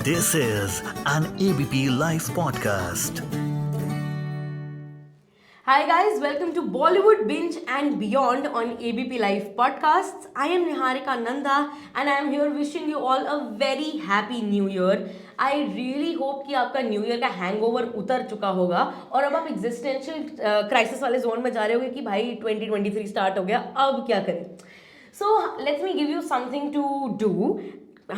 This is an ABP Life podcast. Hi guys, welcome to Bollywood Binge and Beyond on ABP Life podcasts. I am Niharika Nanda and I am here wishing you all a very happy new year. I really hope कि आपका new year का hangover उतर चुका होगा और अब आप existential crisis वाले जोन में जा रहे होगे कि भाई 2023 स्टार्ट हो गया, अब क्या करें. So let me give you something to do.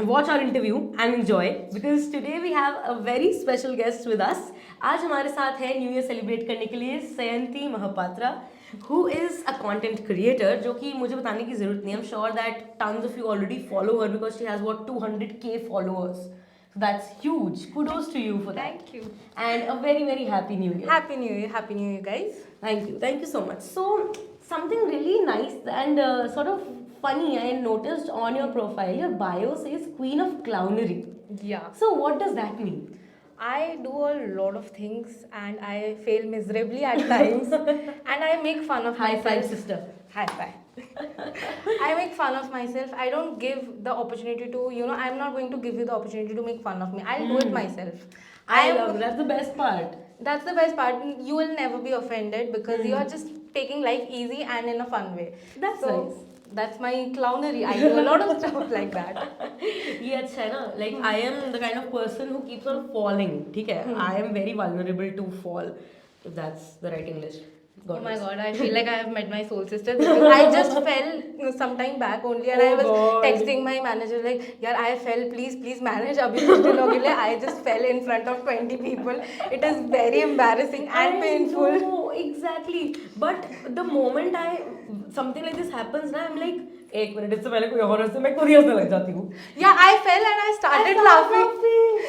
Watch our interview and enjoy because today we have a very special guest with us. आज हमारे साथ है न्यू ईयर सेलिब्रेट करने के लिए सयंती Mohapatra, who is a content creator, जो कि मुझे बताने की जरूरत नहीं. I'm sure that tons of you already follow her because she has what 200k followers. So that's huge. Kudos to you for that. Thank you. And a very very happy new year. Happy New Year, guys. Thank you so much. So something really nice and sort of funny I noticed on your profile. Your bio says Queen of Clownery. Yeah. So what does that mean? I do a lot of things and I fail miserably at times and I make fun of High myself. five, sister. High five. I make fun of myself. I don't give the opportunity to, I'm not going to give you the opportunity to make fun of me. I'll do it myself. I love that's the best part. That's the best part. You will never be offended because you are just taking life easy and in a fun way. That's nice. That's my clownery. I do a lot of stuff like that. ये अच्छा है ना. Like I am the kind of person who keeps on falling. ठीक है. I am very vulnerable to fall. If that's the right English. Oh my god, I feel like I have met my soul sister because I just fell some time back only and I was texting my manager like, yaar, I fell, please manage. Abhi kuch din ho gaye, I just fell in front of 20 people. It is very embarrassing and painful. No, exactly. But the moment something like this happens ना, I'm like, एक minute इससे पहले कोई और हंसे मैं खुद ही हंसने लग जाती हूँ. Yeah, I fell and I started laughing.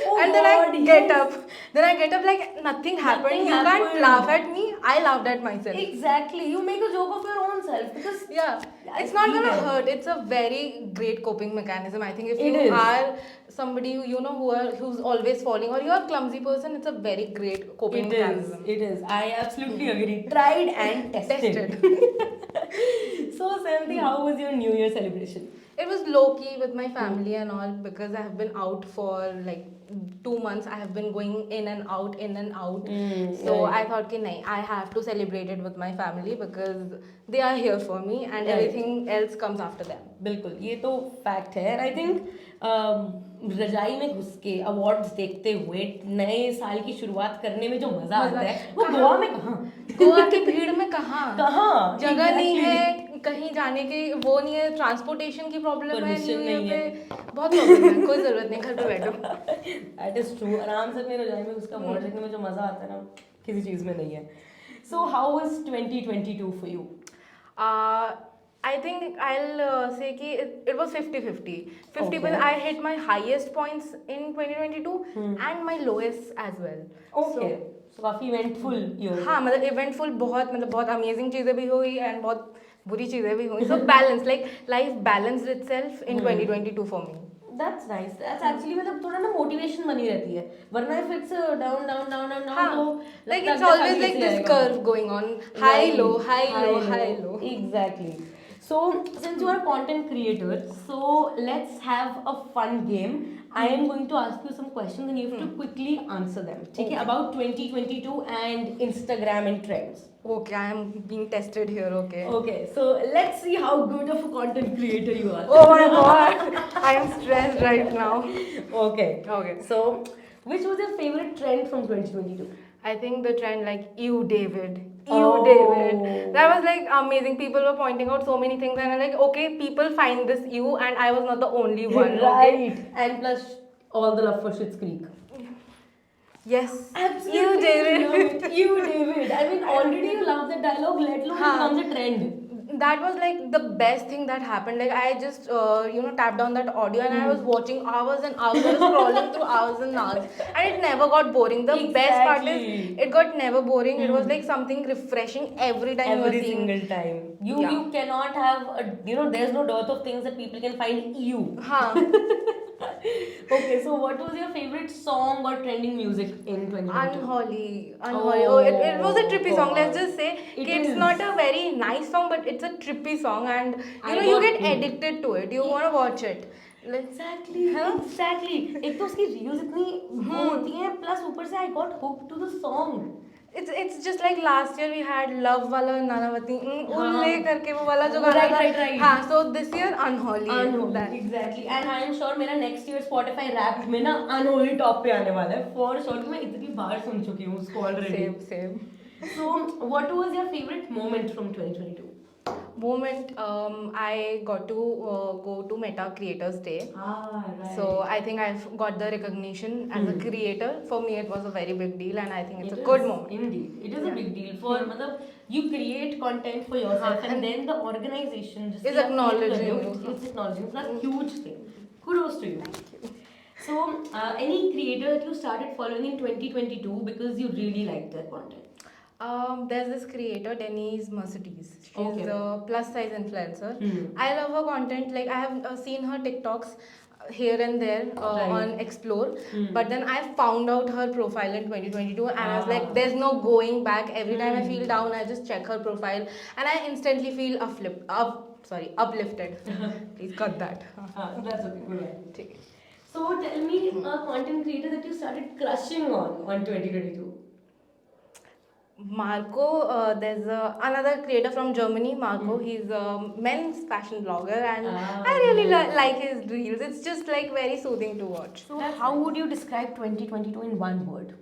Oh and then I get up. Then I get up like nothing happened. You can't laugh at me. I laughed at myself. Exactly. You make a joke of your own self because it's not gonna hurt. It's a very great coping mechanism. I think if you are somebody who's always falling or you're a clumsy person, it's a very great coping mechanism. It is. I absolutely agree. Tried and tested. So Sayanti, how was your New Year celebration? It was low-key with my family and all because I have been out for like 2 months. I have been going in and out. So I thought, I have to celebrate it with my family because they are here for me and everything else comes after them. बिल्कुल, ये तो fact है. And I think रजाई में घुस के awards देखते हुए नए साल की शुरुआत करने में जो मजा आता है वो गोवा में कहाँ? गोवा की भीड़ में कहाँ जगह नहीं है, कहीं जाने की वो नहीं है, ट्रांसपोर्टेशन की प्रॉब्लम है, न्यू ईयर पे बहुत प्रॉब्लम है, कोई जरूरत नहीं, घर पे बैठो. That is true. आराम से अपनी रजाई में उसका अवार्ड देखने में जो मजा आता है ना, किसी चीज में नहीं है. So how was 2022 for you? I think I'll say कि it was 50-50. 50% I hit my highest points in 2022 and my lowest as well. Okay. So काफी eventful year. हाँ, मतलब eventful बहुत amazing चीजें भी हुई and बहुत बुरी चीजें भी हुई. So balance, like life balanced itself in 2022 for me. That's nice. That's actually मतलब थोड़ा ना motivation बनी रहती है. वरना if it's down तो like it's always like this curve going on, high low. Exactly. So since you are a content creator, so let's have a fun game. I am going to ask you some questions and you have to quickly answer them. Okay. About 2022 and Instagram and trends. Okay, I am being tested here. Okay, so let's see how good of a content creator you are. Oh my god, I am stressed right now. Okay. So which was your favorite trend from 2022? I think the trend like you David. That was like amazing. People were pointing out so many things and I'm like, okay, people find this you and I was not the only one. Right. Okay? And plus all the love for Schitt's Creek. Yes. Absolutely. You David. You David. I mean already you love the dialogue, let alone it becomes a trend. That was like the best thing that happened. Like I just tapped on that audio and I was watching hours and hours. I was scrolling through hours and hours and it never got boring. The best part is it got never boring. It was like something refreshing every time. Every single time. You cannot have there's no dearth of things that people can find you. Okay, so what was your favorite song or trending music in 2022? Unholy. Oh, it was a trippy song. Let's just say it's not a very nice song, but it's a trippy song, and you get addicted to it. You want to watch it. Exactly, exactly. एक तो उसकी reels इतनी वो होती हैं, plus ऊपर से I got hooked to the song. It's just like last year we had Love वाला नानावती उल्ले करके वो वाला जो Oh, गाना था right. हाँ so this year Unholy Unholy, exactly. And I am sure मेरा next year Spotify Wrapped में ना Unholy top पे आने वाला है. For sure, मैं इतनी बार सुन चुकी हूँ उसको already. same So, what was your favorite moment from 2022? moment I got to go to Meta Creators Day. Right. So I think I've got the recognition as a creator. For me, it was a very big deal, and I think it's a good moment. Indeed, it is a big deal for मतलब you create content for yourself and then the organization just is acknowledging you. It's acknowledging. It's a huge thing. Kudos to you. Thank you. So, any creator that you started following in 2022 because you really liked their content? There's this creator Denise Mercedes. She's Okay. a plus size influencer. I love her content. Like I have seen her TikToks here and there on Explore, but then I found out her profile in 2022 and I was like, there's no going back. Every time I feel down, I just check her profile and I instantly feel uplifted. Please cut that. That's okay. Good one. So tell me a content creator that you started crushing on 2022. Marco, there's another creator from Germany, Marco. He's a men's fashion blogger and I really like his reels. It's just like very soothing to watch. So how would you describe 2022 in one word?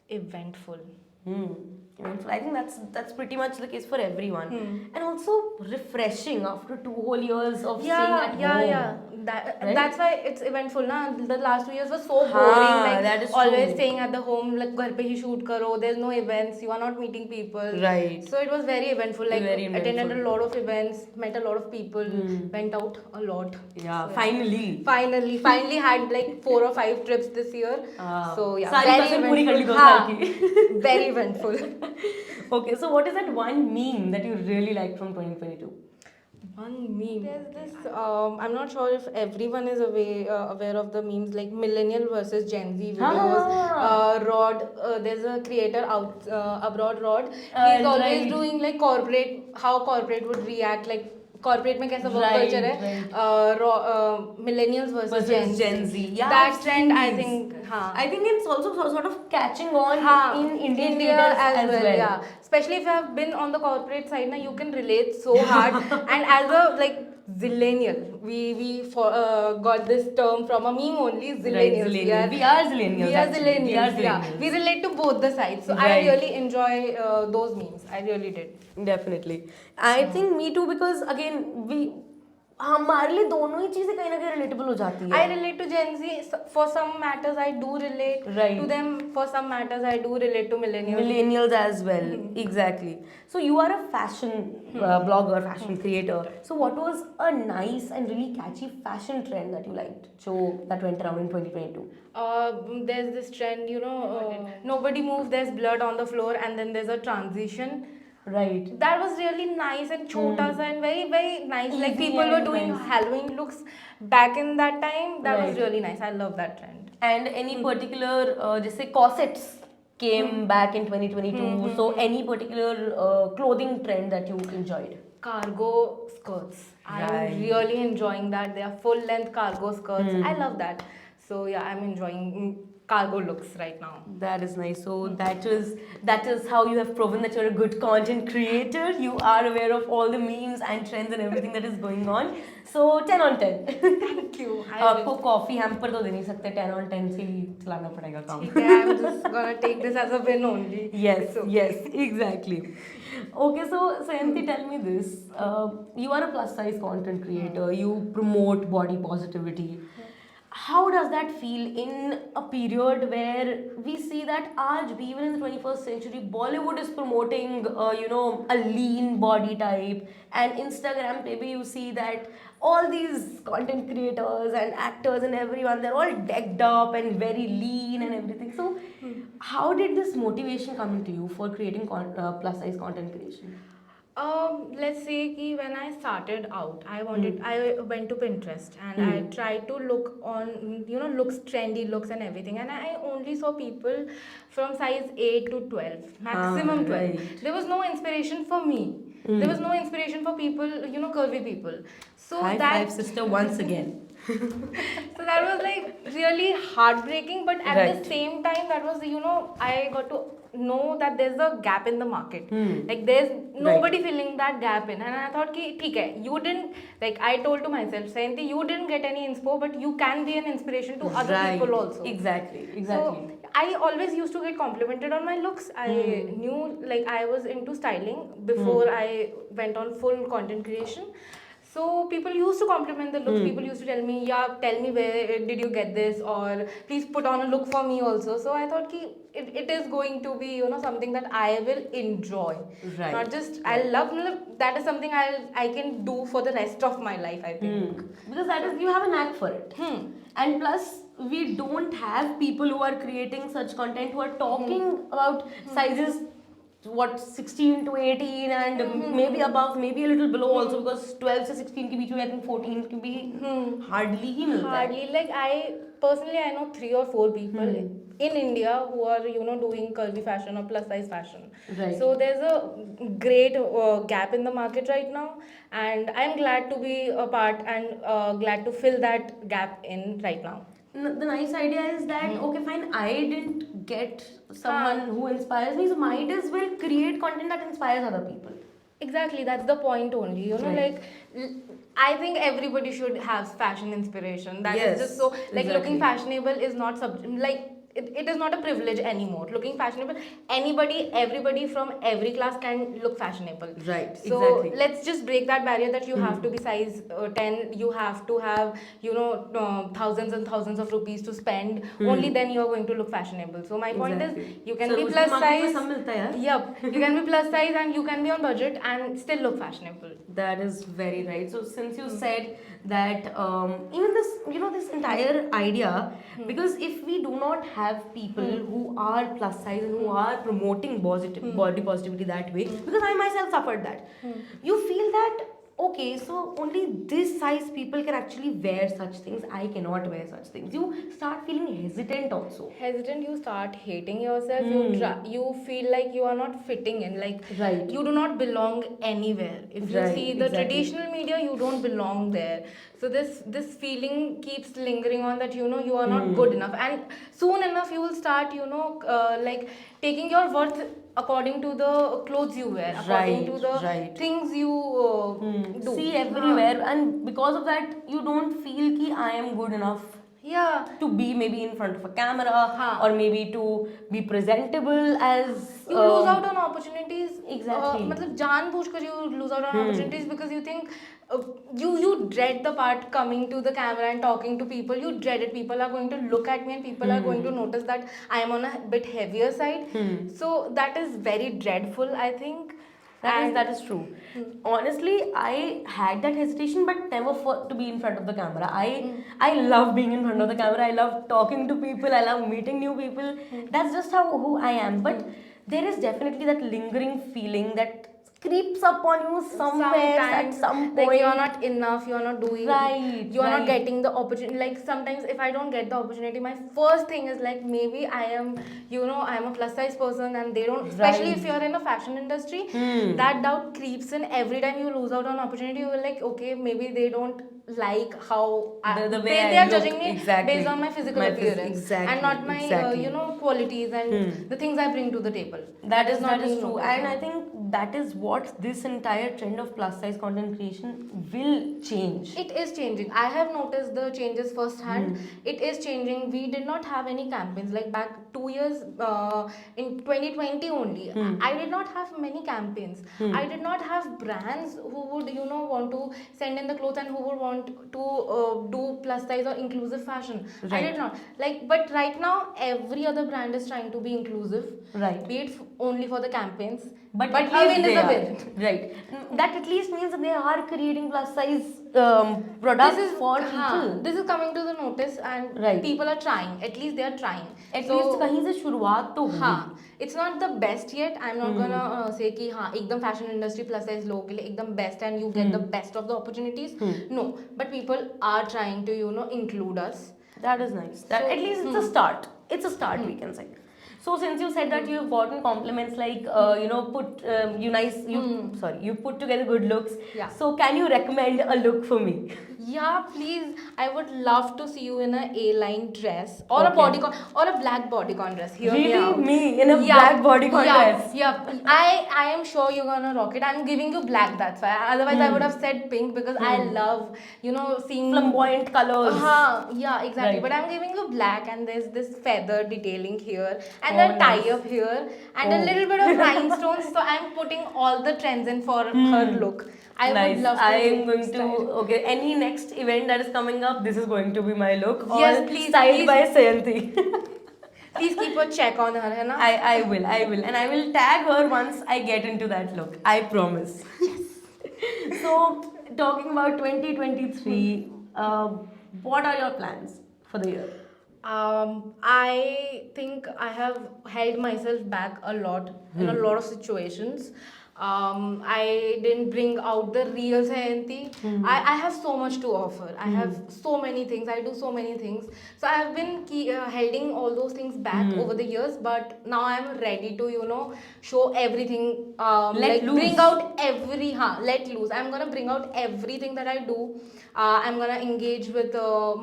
Eventful. Eventful. I think that's pretty much the case for everyone. And also refreshing after 2 whole years of staying at home. That's why it's eventful na. The last 2 years were so boring, like that is always true. staying at the home, like घर पे ही shoot करो, there's no events, you are not meeting people. Right. So it was very eventful, like Very eventful. attended a lot of events, met a lot of people, went out a lot. Yeah, So, finally had like 4 or 5 trips this year. So yeah, सारी very कसम पूरी कर ली 2 eventful. साल की. Very eventful. Okay, so what is that one meme that you really liked from 2022? One meme. There's this. I'm not sure if everyone is aware of the memes like millennial versus Gen Z videos. Rod, there's a creator abroad. Rod. He's always doing like how corporate would react, like corporate में कैसा work culture है. Millennials versus Gen Z. Yeah, that trend I think. I think it's also sort of catching on in Indian India as well. Yeah. Especially if you have been on the corporate side, now you can relate so hard. And as a like zillennial, we got this term from a meme only. Zillennials. Right, we are zillennials. Yeah. We relate to both the sides. So I really enjoy those memes. I really did. Definitely. I think me too because again हमारे लिए दोनों ही चीजें कहीं ना कहीं relatable हो जाती है. I relate to Gen Z. For some matters, I do relate to them. For some matters, I do relate to millennials. Millennials as well. Exactly. So you are a fashion blogger, fashion creator. So what was a nice and really catchy fashion trend that you liked? So that went around in 2022. There's this trend, nobody moves. There's blood on the floor, and then there's a transition. Right. That was really nice and chota sa and very very nice. Like people were doing Halloween looks back in that time. That was really nice. I love that trend. And any particular, just say corsets came back in 2022. So any particular clothing trend that you enjoyed? Cargo skirts. I'm really enjoying that. They are full length cargo skirts. I love that. So yeah, I'm enjoying cargo looks right now. That is nice. So that is how you have proven that you're a good content creator. You are aware of all the memes and trends and everything that is going on. So 10 on 10. Thank you. आपको coffee hamper तो दे नहीं सकते. 10 on 10 से ही चलाना पड़ेगा काम. ठीक है, I'm just gonna take this as a win only. Yes, exactly. Okay, so Sayanti, tell me this. You are a plus size content creator. You promote body positivity. How does that feel in a period where we see that आज भी even in the 21st century Bollywood is promoting a lean body type and Instagram पे भी you see that all these content creators and actors and everyone they're all decked up and very lean and everything. So how did this motivation come into you for creating plus size content creation? Let's say कि when I started out, I went to Pinterest and I tried to look on, looks, trendy looks and everything, and I only saw people from size 8 to 12, maximum 12. Right. There was no inspiration for me. There was no inspiration for people, curvy people. So High five, sister, once again. So that was like really heartbreaking, but at Right. the same time, that was, I got to know that there's a gap in the market. Like there's nobody filling that gap in. And I thought, ki, theek hai, you didn't, like I told to myself, Sayanti, you didn't get any inspo, but you can be an inspiration to other people also. Exactly. So I always used to get complimented on my looks. I knew like I was into styling before I went on full content creation. So people used to compliment the looks. People used to tell me, "Yeah, tell me where did you get this?" or "Please put on a look for me also." So I thought, ki it is going to be something that I will enjoy. Right. Not just I love. That is something I can do for the rest of my life. I think. Because that is, you have a knack for it. And plus, we don't have people who are creating such content who are talking about sizes 16 to 18 and maybe above, maybe a little below also, because 12 to 16 के बीच में I think 14 can be hardly ही मिलता है. Hardly. Like I know 3 or 4 people in India who are doing curvy fashion or plus size fashion. Right. So there's a great gap in the market right now, and I'm glad to be a part and glad to fill that gap in right now. The nice idea is that okay, fine, I didn't get someone who inspires me, so might as well create content that inspires other people. Exactly, that's the point only. Right. I think everybody should have fashion inspiration. That is Yes, just so exactly. looking fashionable is not it is not a privilege anymore. Looking fashionable, everybody from every class can look fashionable. Right, So exactly. let's just break that barrier that you have to be size 10. You have to have thousands and thousands of rupees to spend. Only then you are going to look fashionable. So my point is, you can be plus size. सब मिलता है यार. Yep, you can be plus size and you can be on budget and still look fashionable. That is very right. So since you said that even this, this entire idea, because if we do not have people who are plus size and who are promoting body positivity that way, because I myself suffered that, you feel that okay, so only this size people can actually wear such things. I cannot wear such things. You start feeling hesitant also. Hesitant, you start hating yourself. You feel like you are not fitting in. Like Right. you do not belong anywhere. If you Right, see the exactly. traditional media, you don't belong there. So this feeling keeps lingering on that you are not good enough, and soon enough you will start like taking your worth according to the clothes you wear, according to the things you do. See everywhere, and because of that, you don't feel कि I am good enough. Yeah. To be maybe in front of a camera or maybe to be presentable as you lose out on opportunities. Exactly. मतलब जानबूझकर you lose out on opportunities because you think you dread the part coming to the camera and talking to people. You dread it. People are going to look at me and people are going to notice that I am on a bit heavier side. So that is very dreadful, I think. That is true. Honestly, I had that hesitation, but never to be in front of the camera. I love being in front of the camera. I love talking to people. I love meeting new people. That's just who I am. But there is definitely that lingering feeling that creeps up on you somewhere at some point. Like you are not enough, you are not doing you are not right. getting the opportunity. Like sometimes if I don't get the opportunity, my first thing is like maybe I am I am a plus size person and they don't, especially if you are in a fashion industry, that doubt creeps in every time you lose out on opportunity. You will like, okay, maybe they don't like how the way they are look, judging me based on my physical appearance and not my qualities and the things I bring to the table. That is true, and I think that is what this entire trend of plus size content creation will change. It is changing. I have noticed the changes firsthand. It is changing. We did not have any campaigns like back 2 years in 2020 only. I did not have many campaigns. I did not have brands who would want to send in the clothes and who would want to do plus size or inclusive fashion. I did not but right now every other brand is trying to be inclusive. Right. Be it only for the campaigns. But a win is a win. Right. That at least means that they are creating plus size products for people. This is coming to the notice and people are trying. At least they are trying. At least कहीं से शुरुआत तो हुई. It's not the best yet. I'm not gonna say कि एकदम fashion industry plus size लोगों के लिए एकदम best and you get the best of the opportunities. No, but people are trying to include us. That is nice. That at least it's a start. It's a start, we can say. So since you said that you've gotten compliments like you put together good looks. Yeah. So can you recommend a look for me? Yeah, please. I would love to see you in a A-line dress or a Okay. bodycon or a black bodycon dress. Hear me Really? out. Me in a black bodycon dress? Yeah. I am sure you're gonna rock it. I'm giving you black. That's why. Otherwise, I would have said pink because I love seeing Flamboyant colors. Yeah, exactly. Right. But I'm giving you black, and there's this feather detailing here, and Oh, a tie nice. up here, and a Oh. little bit of rhinestones. So I'm putting all the trends in for her look. I Nice. would love to. I am going to. style. Okay, any next event that is coming up, this is going to be my look. Yes, all please, styled please. by Sayanti. Please keep a check on her, है ना? I will, and I will tag her once I get into that look. I promise. Yes. So, talking about 2023, what are your plans for the year? I think I have held myself back a lot in a lot of situations. I didn't bring out the real Sayanti. I have so much to offer. I have so many things. I do so many things. So I have been holding all those things back over the years. But now I'm ready to, show everything. Let loose. Bring out let loose. I'm gonna bring out everything that I do. I'm gonna engage with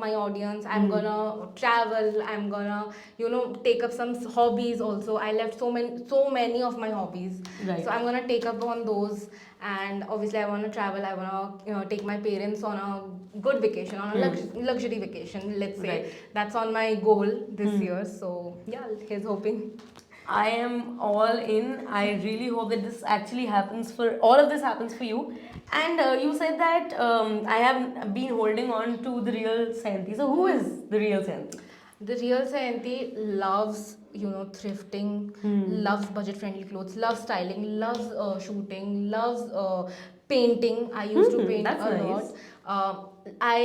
my audience. I'm gonna travel. I'm gonna take up some hobbies also. I left so many of my hobbies. Right. So I'm gonna take up on those, and obviously I want to travel. I want to take my parents on a good vacation, on a luxury vacation. Let's say Right. that's on my goal this year. So yeah, here's hoping. I am all in. I really hope that this actually happens for all of this happens for you. And you said that I have been holding on to the real Sayanti. So who is the real Sayanti? The real Sayanti loves, thrifting, loves budget-friendly clothes, loves styling, loves shooting, loves painting. I used to paint that's a nice. lot. I,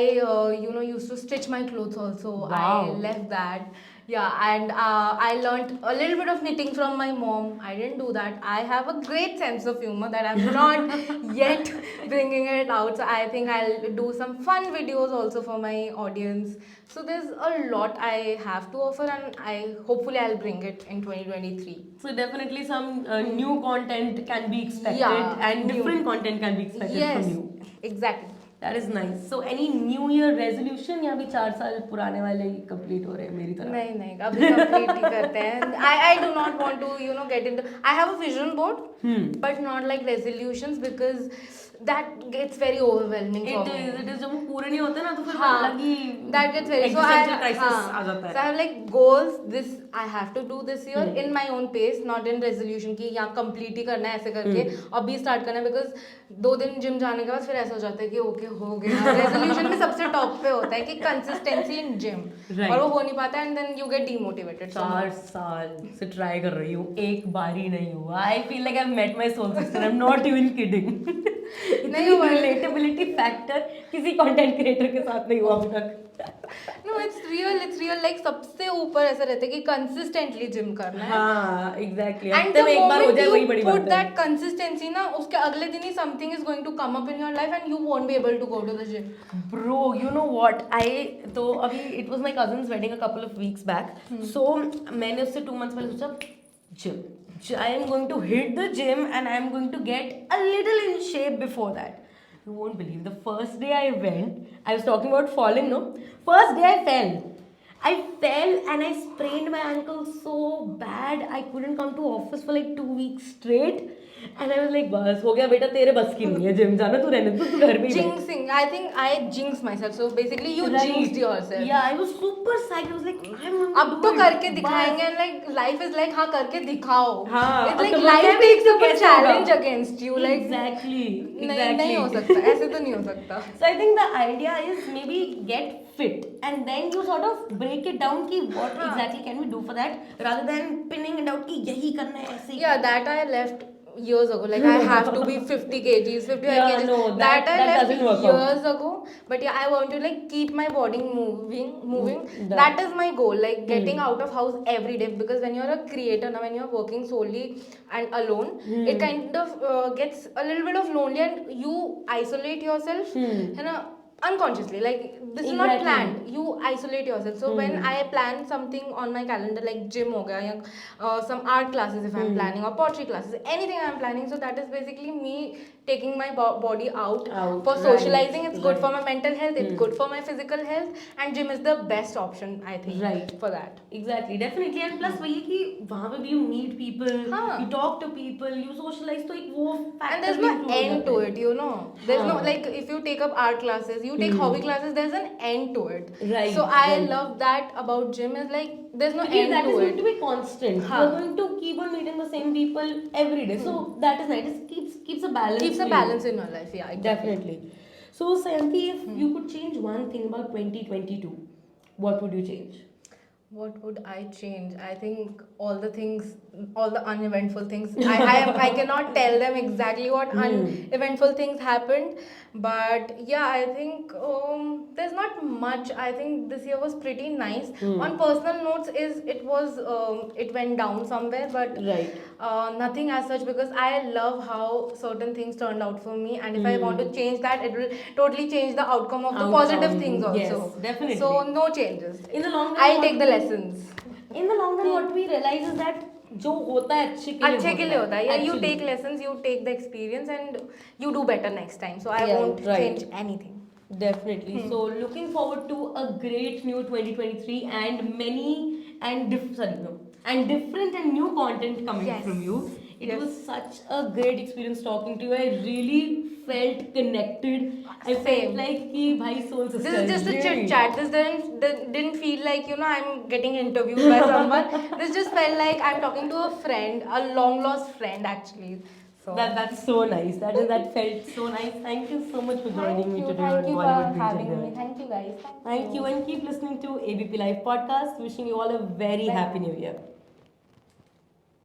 used to stitch my clothes also. Wow. I left that. Yeah, and I learned a little bit of knitting from my mom. I didn't do that. I have a great sense of humor that I'm not yet bringing it out. So I think I'll do some fun videos also for my audience. So there's a lot I have to offer, and hopefully I'll bring it in 2023. So definitely some new content can be expected Yeah, and new. different content can be expected Yes, from you. exactly. That is nice. So any New Year resolution या भी 4 साल पुराने वाले ही complete हो रहे हैं मेरी तरह? नहीं अभी complete ही करते हैं. I do not want to get into. I have a vision board, but not like resolutions because that gets very overwhelming for me. It is जब वो पूरे नहीं होते ना तो फिर हाँ, अलग ही that gets very existential crisis आ जाता है. So I have like goals. This I have to do this year in my own pace, not in resolution कि यहाँ complete ही करना है ऐसे करके अभी start करना है because 2 दिन जिम जाने के बाद फिर ऐसा हो जाता है कि ओके हो गया. Resolution में सबसे टॉप पे होता है कि consistency in gym Right. और वो हो नहीं पाता and then you get demotivated. 4 साल से ट्राई कर रही हूँ एक बार ही नहीं हुआ. I feel like I've met my soul sister. I'm not even kidding. नहीं हुआ. रिलेटेबिलिटी फैक्टर किसी कंटेंट क्रिएटर के साथ नहीं हुआ अभी तक. No, it's real. Like सबसे ऊपर ऐसा रहता है कि consistently gym करना है. हाँ, exactly. And हफ्ते the में एक बार हो moment जाए वही बड़ी you बात put है. that consistency ना उसके अगले दिन ही something is going to come up in your life and you won't be able to go to the gym. Bro, you know what? तो अभी it was my cousin's wedding a couple of weeks back. So मैंने उससे 2 months पहले सोचा gym. I am going to hit the gym and I am going to get a little in shape before that. You won't believe. The first day I went, I was talking about falling, no? First day I fell. I fell and I sprained my ankle so bad. I couldn't come to office for like 2 weeks straight. And I was like, बस हो गया बेटा तेरे बस की नहीं है gym जाना तू रहने दे तू घर में ही बैठ. Jinxing. I think I jinxed myself. So basically you Right. jinxed yourself. Yeah, I was super psyched. I was like, I'm going to अब do तो it. करके बस. दिखाएंगे and like life is like हाँ करके दिखाओ. हाँ, It's अब like तो life मतलब takes तो up a कैसे challenge होगा? against you. Like Exactly. नहीं हो सकता. ऐसे तो नहीं हो सकता. So I think the idea is maybe get fit and then you sort of break it down कि what exactly can we do for that rather than pinning it out कि यही करना है ऐसे ही. Yeah, that I left years ago. Like I have to be 50 kgs, 55 Yeah, kgs. no, that I left doesn't work years ago. But yeah, I want to like keep my body moving. That is my goal. Like getting out of house every day because when you're a creator now, when you're working solely and alone, it kind of gets a little bit of lonely and you isolate yourself. Unconsciously, like this is not Exactly. planned. You isolate yourself. So when I plan something on my calendar, like gym ho gaya, some art classes if I'm planning or pottery classes, anything I'm planning. So that is basically me taking my body out for Right, socializing. It's good right. for my mental health, it's good for my physical health, and gym is the best option, I think, Right. for that. Exactly, definitely. And plus वही कि वहाँ पे भी you meet people, हाँ. you talk to people, you socialize, तो एक वो factor And there's भी no improve हो end जाता to है. it, you know. There's no, हाँ. like, if you take up art classes, you take hobby classes, there's an end to it. Right, So I right. love that about gym, is like there's no Because end that to is it. going to be constant. हाँ. You're going to keep on meeting the same people every day. So that is nice. It keeps a balance. Keeps a for you. balance in your life, yeah, exactly. Definitely. So Sayanti, if you could change one thing about 2022, what would you change? What would I change? I think all the things, all the uneventful things. I cannot tell them exactly what uneventful things happened, but yeah, I think there's not much. I think this year was pretty nice. On personal notes, it went down somewhere, but Right. nothing as such, because I love how certain things turned out for me, and if I want to change that, it will totally change the outcome of the positive things also. Yes, definitely. So no changes. In the long run, I'll take the lessons. In the long run, what we realize is that जो होता है अच्छे के लिए होता है. Yeah, you Actually. take lessons, you take the experience, and you do better next time. So I Yeah, won't right. change anything. Definitely. So looking forward to a great new 2023 and different and new content coming Yes. from you. It Yes. was such a great experience talking to you. I really felt connected. I felt Same. like कि भाई soul sister. This is just a really. chit chat. This didn't feel like, you know, I'm getting interviewed by someone. This just felt like I'm talking to a friend, a long lost friend actually. So That's so nice. That felt so nice. Thank you so much for joining me today thank on you Bollywood for Binge and having me. Beyond. Thank you guys. Thank you, and keep listening to ABP Live podcast. Wishing you all a very happy new year.